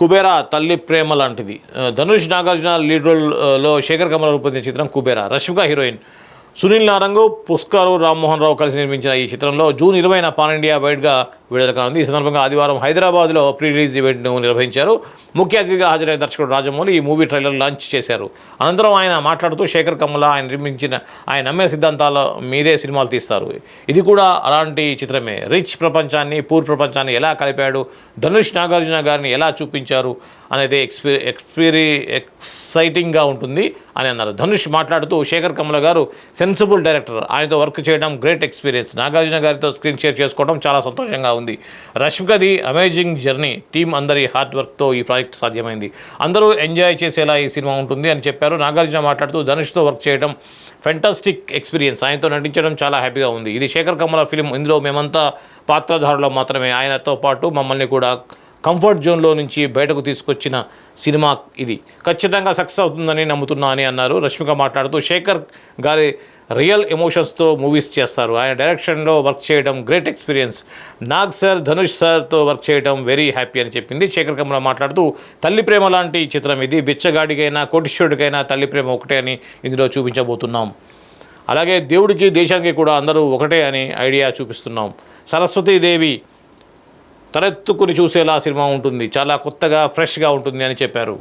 కుబేరా తల్లి ప్రేమ లాంటిది. ధనుష్ నాగార్జున లీడ్ రోల్లో శేఖర్ కమల రూపొందించిన చిత్రం కుబేరా. రష్మిక హీరోయిన్, సునీల్ నారంగు, పుష్కర్, రామ్మోహన్ రావు కలిసి నిర్మించిన ఈ చిత్రంలో జూన్ 20న పాన్ ఇండియా వైడ్గా విడుదల కానుంది. ఈ సందర్భంగా ఆదివారం హైదరాబాద్లో ప్రీ రిలీజ్ ఈవెంట్ను నిర్వహించారు. ముఖ్య అతిథిగా హాజరైన దర్శకుడు రాజమౌళి ఈ మూవీ ట్రైలర్ లాంచ్ చేశారు. అనంతరం ఆయన మాట్లాడుతూ శేఖర్ కమల ఆయన నమ్మే సిద్ధాంతాల మీదే సినిమాలు తీస్తారు, ఇది కూడా అలాంటి చిత్రమే. రిచ్ ప్రపంచాన్ని పూర్ ప్రపంచాన్ని ఎలా కలిపాడు, ధనుష్ నాగార్జున గారిని ఎలా చూపించారు అనేది ఎక్సైటింగ్గా ఉంటుంది అని అన్నారు. ధనుష్ మాట్లాడుతూ శేఖర్ కమల గారు సెన్సిబుల్ డైరెక్టర్, ఆయనతో వర్క్ చేయడం గ్రేట్ ఎక్స్పీరియన్స్. నాగార్జున గారితో స్క్రీన్ షేర్ చేసుకోవడం చాలా సంతోషంగా ఉంది. రష్మికది అమేజింగ్ జర్నీ, టీం అందరి హార్డ్ వర్క్తో ఈ ప్రాజెక్ట్ సాధ్యమైంది. అందరూ ఎంజాయ్ చేసేలా ఈ సినిమా ఉంటుంది అని చెప్పారు. నాగార్జున మాట్లాడుతూ ధనుష్తో వర్క్ చేయడం ఫెంటాస్టిక్ ఎక్స్పీరియన్స్, ఆయనతో నటించడం చాలా హ్యాపీగా ఉంది. ఇది శేఖర్ కమల ఫిలిం, ఇందులో మేమంతా పాత్రధారులు మాత్రమే, ఆయనతో పాటు మమ్మల్ని కూడా కంఫర్ట్ జోన్లో నుంచి బయటకు తీసుకొచ్చిన సినిమా ఇది. ఖచ్చితంగా సక్సెస్ అవుతుందని నమ్ముతున్నా అని అన్నారు. రష్మిక మాట్లాడుతూ శేఖర్ గారి రియల్ ఎమోషన్స్తో మూవీస్ చేస్తారు, ఆయన డైరెక్షన్లో వర్క్ చేయడం great experience. Nag sir, Dhanush సార్తో వర్క్ చేయడం వెరీ హ్యాపీ అని చెప్పింది. శేఖర్ కమల మాట్లాడుతూ తల్లి ప్రేమ లాంటి చిత్రం ఇది, బిచ్చగాడికైనా కోటీశ్వరుడికైనా తల్లి ప్రేమ ఒకటే అని ఇందులో చూపించబోతున్నాం. అలాగే దేవుడికి దేశానికి కూడా అందరూ ఒకటే అని ఐడియా చూపిస్తున్నాం. సరస్వతీదేవి తలెత్తుకుని చూసేలా సినిమా ఉంటుంది, చాలా కొత్తగా ఫ్రెష్గా ఉంటుంది అని చెప్పారు.